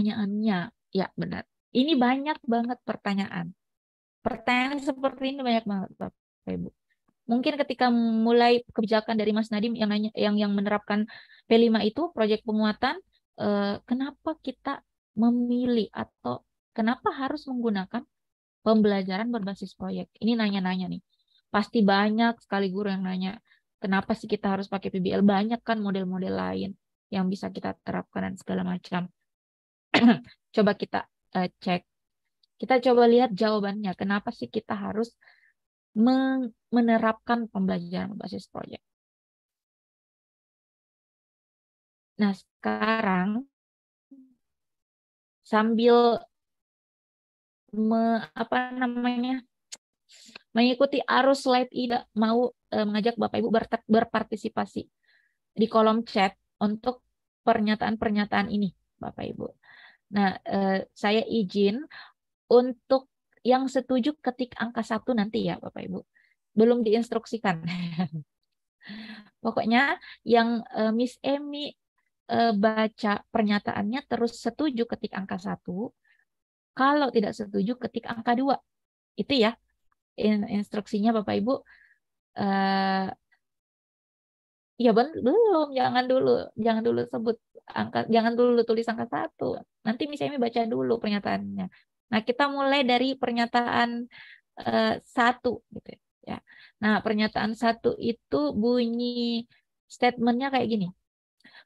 pertanyaannya. Ya, benar. Ini banyak banget pertanyaan. Pertanyaan seperti ini banyak banget, Bapak Ibu. Mungkin ketika mulai kebijakan dari Mas Nadiem yang menerapkan P5 itu proyek penguatan, kenapa kita memilih atau kenapa harus menggunakan pembelajaran berbasis proyek? Ini nanya-nanya nih. Pasti banyak sekali guru yang nanya, kenapa sih kita harus pakai PBL? Banyak kan model-model lain yang bisa kita terapkan dan segala macam. Coba kita cek. Kita coba lihat jawabannya. Kenapa sih kita harus menerapkan pembelajaran berbasis proyek? Nah, sekarang sambil apa namanya mengikuti arus slide ini, mau mengajak Bapak Ibu berpartisipasi di kolom chat untuk pernyataan-pernyataan ini, Bapak Ibu. Nah, saya izin untuk yang setuju ketik angka 1 nanti ya, Bapak Ibu. Belum diinstruksikan. Pokoknya yang Miss Emi baca pernyataannya terus setuju ketik angka 1. Kalau tidak setuju ketik angka 2. Itu ya instruksinya Bapak Ibu. Ya belum, jangan dulu sebut angka, jangan dulu tulis angka 1. Nanti misalnya baca dulu pernyataannya. Nah, kita mulai dari pernyataan 1 gitu ya. Nah, pernyataan 1 itu bunyi statementnya kayak gini.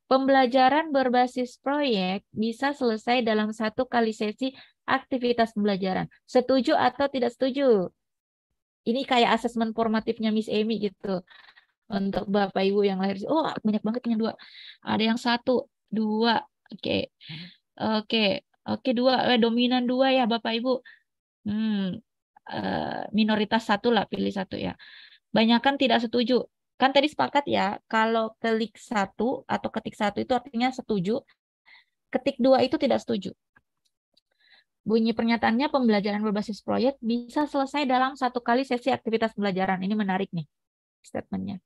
Pembelajaran berbasis proyek bisa selesai dalam 1 kali sesi aktivitas pembelajaran. Setuju atau tidak setuju? Ini kayak asesmen formatifnya Miss Emi gitu. Untuk Bapak Ibu yang lahir. Oh, banyak banget yang 2. Ada yang 1, 2. Oke. Oke. Oke, 2. Dominan 2 ya Bapak Ibu. Minoritas 1 lah, pilih 1 ya. Banyakan tidak setuju. Kan tadi sepakat ya, kalau klik 1 atau ketik 1 itu artinya setuju. Ketik 2 itu tidak setuju. Bunyi pernyataannya pembelajaran berbasis proyek bisa selesai dalam 1 kali sesi aktivitas pembelajaran. Ini menarik nih statementnya.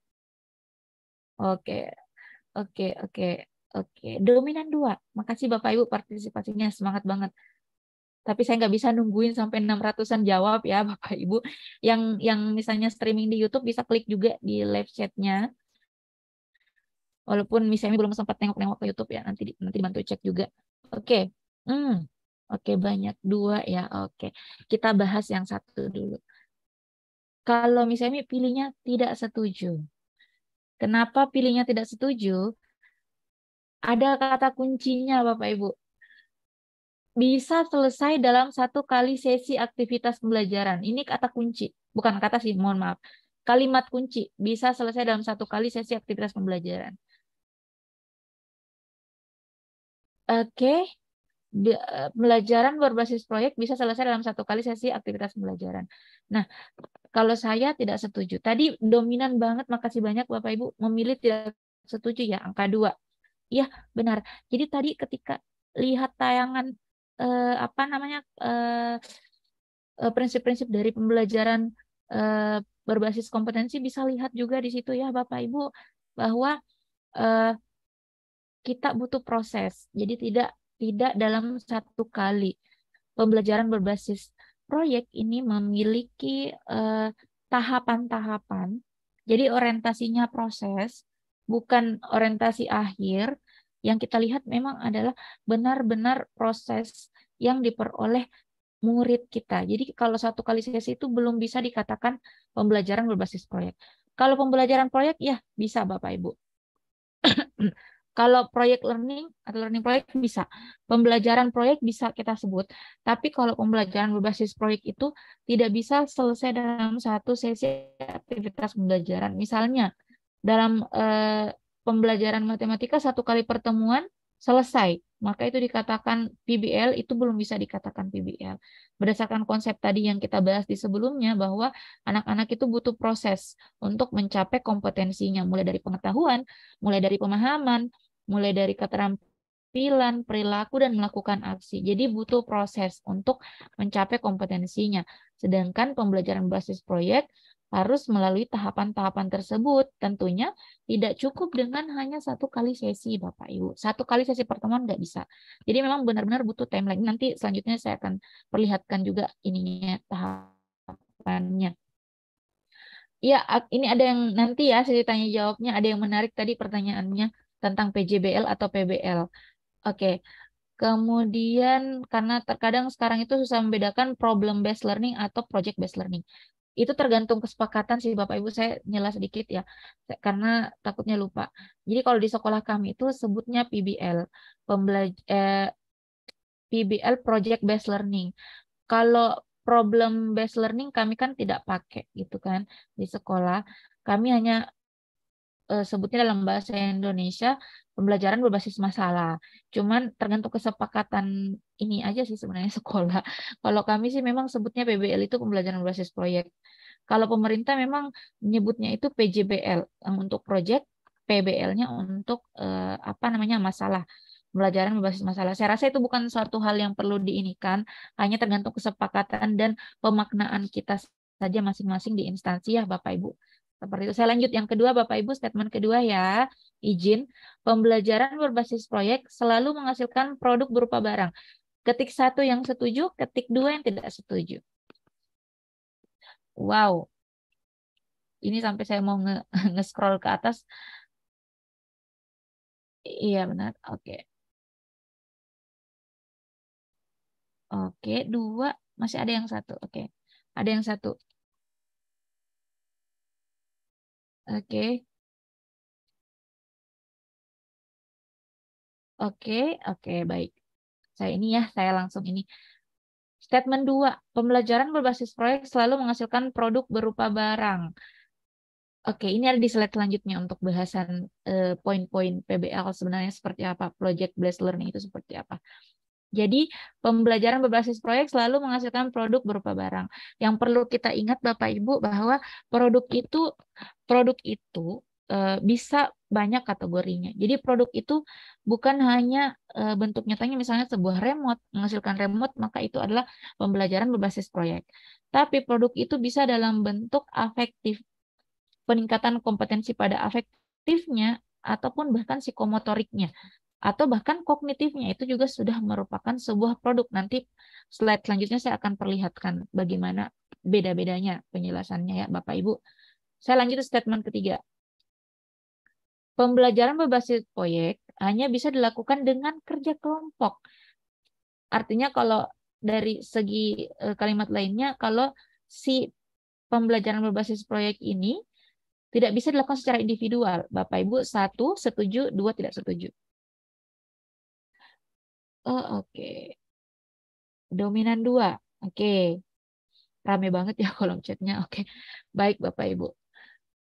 Oke, oke. Dominan 2. Makasih Bapak Ibu partisipasinya, semangat banget. Tapi saya nggak bisa nungguin sampai 600-an jawab ya Bapak Ibu. Yang misalnya streaming di YouTube bisa klik juga di live chat-nya. Walaupun misalnya belum sempat nengok-nengok ke YouTube ya, nanti dibantu cek juga. Oke. Oke, banyak 2 ya. Oke. Kita bahas yang 1 dulu. Kalau misalnya pilihnya tidak setuju. Kenapa pilihnya tidak setuju? Ada kata kuncinya Bapak Ibu. Bisa selesai dalam 1 kali sesi aktivitas pembelajaran. Ini kata kunci. Bukan kata sih, mohon maaf. Kalimat kunci. Bisa selesai dalam 1 kali sesi aktivitas pembelajaran. Oke. Pembelajaran berbasis proyek bisa selesai dalam 1 kali sesi aktivitas pembelajaran. Nah, kalau saya tidak setuju. Tadi dominan banget, makasih banyak Bapak Ibu memilih tidak setuju ya, angka 2. Iya, benar. Jadi tadi ketika lihat tayangan apa namanya prinsip-prinsip dari pembelajaran berbasis kompetensi, bisa lihat juga di situ ya Bapak Ibu bahwa kita butuh proses. Jadi tidak dalam 1 kali. Pembelajaran berbasis proyek ini memiliki tahapan-tahapan. Jadi orientasinya proses, bukan orientasi akhir. Yang kita lihat memang adalah benar-benar proses yang diperoleh murid kita. Jadi kalau 1 kali sesi itu belum bisa dikatakan pembelajaran berbasis proyek. Kalau pembelajaran proyek ya bisa Bapak Ibu. Kalau proyek learning atau learning proyek bisa. Pembelajaran proyek bisa kita sebut. Tapi kalau pembelajaran berbasis proyek itu tidak bisa selesai dalam 1 sesi aktivitas pembelajaran. Misalnya dalam pembelajaran matematika 1 kali pertemuan selesai. Maka itu dikatakan PBL, itu belum bisa dikatakan PBL. Berdasarkan konsep tadi yang kita bahas di sebelumnya bahwa anak-anak itu butuh proses untuk mencapai kompetensinya. Mulai dari pengetahuan, mulai dari pemahaman, mulai dari keterampilan, perilaku, dan melakukan aksi. Jadi butuh proses untuk mencapai kompetensinya. Sedangkan pembelajaran basis proyek harus melalui tahapan-tahapan tersebut. Tentunya tidak cukup dengan hanya 1 kali sesi, Bapak Ibu. 1 kali sesi pertemuan nggak bisa. Jadi memang benar-benar butuh timeline. Nanti selanjutnya saya akan perlihatkan juga ininya tahapannya. Ya, ini ada yang nanti ya saya tanya jawabnya. Ada yang menarik tadi pertanyaannya tentang PJBL atau PBL. Oke. Kemudian karena terkadang sekarang itu susah membedakan problem based learning atau project based learning. Itu tergantung kesepakatan sih Bapak Ibu. Saya nyela sedikit ya karena takutnya lupa. Jadi kalau di sekolah kami itu sebutnya PBL, PBL project based learning. Kalau problem based learning kami kan tidak pakai gitu kan di sekolah. Kami hanya sebutnya dalam bahasa Indonesia pembelajaran berbasis masalah. Cuman tergantung kesepakatan ini aja sih sebenarnya sekolah. Kalau kami sih memang sebutnya PBL itu pembelajaran berbasis proyek. Kalau pemerintah memang menyebutnya itu PJBL yang untuk proyek, PBL-nya untuk apa namanya masalah. Pembelajaran berbasis masalah. Saya rasa itu bukan suatu hal yang perlu diinikan, hanya tergantung kesepakatan dan pemaknaan kita saja masing-masing di instansi ya Bapak Ibu. Seperti itu. Saya lanjut yang kedua, Bapak Ibu, statement kedua ya. Izin, pembelajaran berbasis proyek selalu menghasilkan produk berupa barang. Ketik 1 yang setuju, ketik 2 yang tidak setuju. Wow, ini sampai saya mau nge-scroll ke atas. Iya benar, oke. Oke, 2, masih ada yang 1, oke. Ada yang 1, oke. Oke, oke, baik. Saya langsung ini. Statement 2, pembelajaran berbasis proyek selalu menghasilkan produk berupa barang. Oke, ini ada di slide selanjutnya untuk bahasan poin-poin PBL sebenarnya seperti apa, project based learning itu seperti apa. Jadi, pembelajaran berbasis proyek selalu menghasilkan produk berupa barang. Yang perlu kita ingat Bapak Ibu bahwa produk itu bisa banyak kategorinya. Jadi produk itu bukan hanya bentuk nyatanya misalnya sebuah remote, menghasilkan remote, maka itu adalah pembelajaran berbasis proyek. Tapi produk itu bisa dalam bentuk afektif, peningkatan kompetensi pada afektifnya, ataupun bahkan psikomotoriknya, atau bahkan kognitifnya, itu juga sudah merupakan sebuah produk. Nanti slide selanjutnya saya akan perlihatkan bagaimana beda-bedanya penjelasannya ya Bapak Ibu. Saya lanjut ke statement ketiga. Pembelajaran berbasis proyek hanya bisa dilakukan dengan kerja kelompok. Artinya kalau dari segi kalimat lainnya, kalau si pembelajaran berbasis proyek ini tidak bisa dilakukan secara individual. Bapak Ibu 1 setuju, 2 tidak setuju. Oh, oke. Dominan 2. Oke. Rame banget ya kolom chatnya. Oke. Baik Bapak Ibu.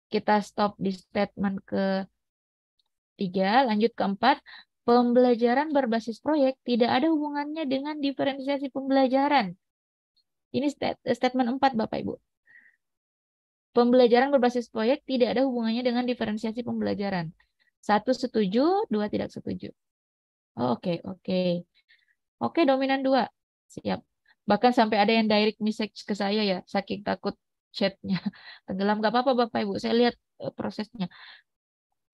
Kita stop di statement ke-3, lanjut ke-4. Pembelajaran berbasis proyek tidak ada hubungannya dengan diferensiasi pembelajaran. Ini statement 4 Bapak Ibu. Pembelajaran berbasis proyek tidak ada hubungannya dengan diferensiasi pembelajaran. 1 setuju, 2 tidak setuju. Oh, oke, oke. Oke, dominan 2. Siap. Bahkan sampai ada yang direct message ke saya ya, saking takut chatnya tenggelam. Gak apa-apa Bapak Ibu, saya lihat prosesnya.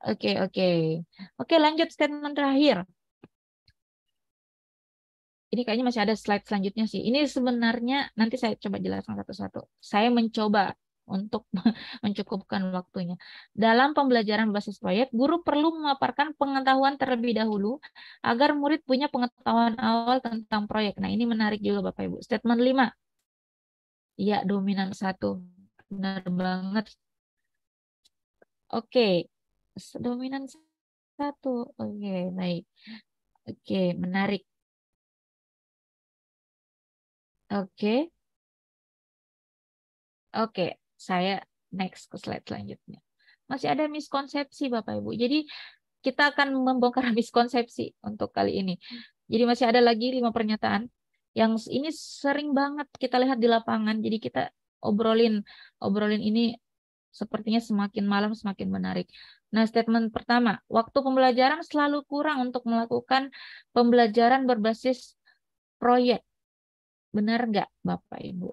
Oke, oke. Oke, lanjut statement terakhir. Ini kayaknya masih ada slide selanjutnya sih. Ini sebenarnya nanti saya coba jelaskan satu-satu. Saya mencoba untuk mencukupkan waktunya. Dalam pembelajaran berbasis proyek, guru perlu memaparkan pengetahuan terlebih dahulu agar murid punya pengetahuan awal tentang proyek. Nah, ini menarik juga Bapak Ibu. Statement 5. Ya, dominan 1. Benar banget. Oke. Dominan 1. Oke, baik. Oke, menarik. Oke. Oke, saya next ke slide selanjutnya. Masih ada miskonsepsi Bapak Ibu. Jadi kita akan membongkar miskonsepsi untuk kali ini. Jadi masih ada lagi 5 pernyataan yang ini sering banget kita lihat di lapangan. Jadi kita obrolin ini sepertinya semakin malam semakin menarik. Nah, statement pertama, waktu pembelajaran selalu kurang untuk melakukan pembelajaran berbasis proyek. Benar nggak Bapak Ibu?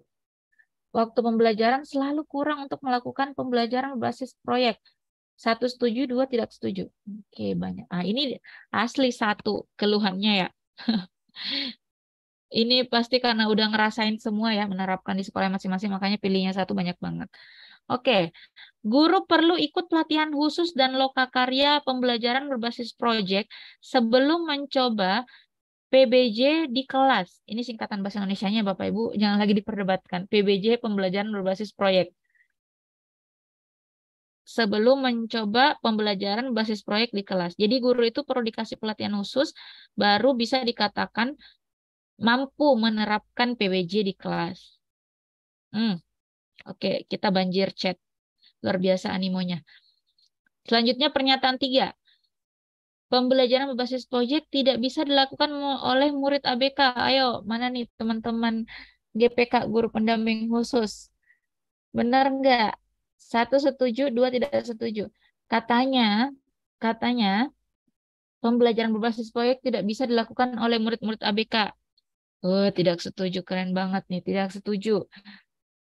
Waktu pembelajaran selalu kurang untuk melakukan pembelajaran berbasis proyek. 1 setuju, 2 tidak setuju. Oke, banyak. Ah, ini asli 1 keluhannya ya. Ini pasti karena udah ngerasain semua ya, menerapkan di sekolah masing-masing, makanya pilihnya 1 banyak banget. Oke, guru perlu ikut pelatihan khusus dan lokakarya pembelajaran berbasis proyek sebelum mencoba PBJ di kelas. Ini singkatan bahasa Indonesianya Bapak Ibu, jangan lagi diperdebatkan. PBJ pembelajaran berbasis proyek. Sebelum mencoba pembelajaran berbasis proyek di kelas. Jadi guru itu perlu dikasih pelatihan khusus, baru bisa dikatakan mampu menerapkan PBJ di kelas. Oke, kita banjir chat. Luar biasa animonya. Selanjutnya pernyataan 3. Pembelajaran berbasis proyek tidak bisa dilakukan oleh murid ABK. Ayo, mana nih teman-teman GPK, guru pendamping khusus? Benar nggak? 1 setuju, 2 tidak setuju. Katanya, katanya pembelajaran berbasis proyek tidak bisa dilakukan oleh murid-murid ABK. Oh, tidak setuju. Keren banget nih, tidak setuju.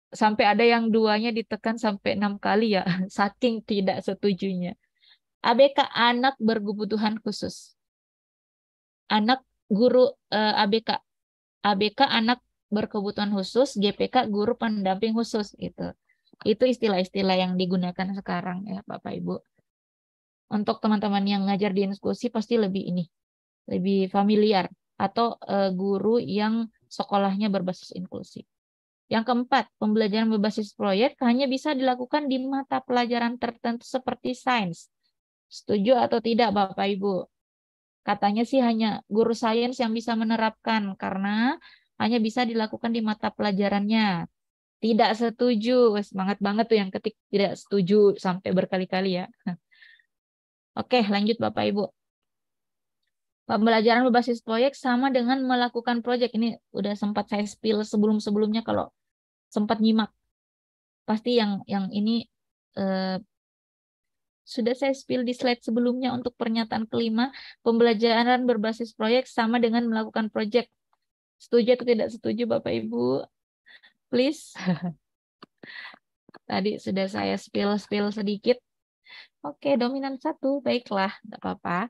Sampai ada yang 2-nya ditekan sampai 6 kali ya, saking tidak setujunya. ABK, anak berkebutuhan khusus. Anak guru ABK. ABK anak berkebutuhan khusus, GPK guru pendamping khusus gitu. Itu istilah-istilah yang digunakan sekarang ya Bapak Ibu. Untuk teman-teman yang ngajar di inklusi pasti lebih familiar atau guru yang sekolahnya berbasis inklusi. Yang keempat, pembelajaran berbasis proyek hanya bisa dilakukan di mata pelajaran tertentu seperti sains. Setuju atau tidak Bapak Ibu? Katanya sih hanya guru sains yang bisa menerapkan karena hanya bisa dilakukan di mata pelajarannya. Tidak setuju. Semangat banget tuh yang ketik tidak setuju sampai berkali-kali ya. Oke, lanjut Bapak Ibu. Pembelajaran berbasis proyek sama dengan melakukan proyek. Ini udah sempat saya spill sebelum-sebelumnya kalau sempat nyimak. Pasti yang ini eh, sudah saya spill di slide sebelumnya untuk pernyataan kelima. Pembelajaran berbasis proyek sama dengan melakukan proyek. Setuju atau tidak setuju Bapak Ibu? Please. Tadi sudah saya spill sedikit. Oke, dominan 1. Baiklah, tidak apa-apa.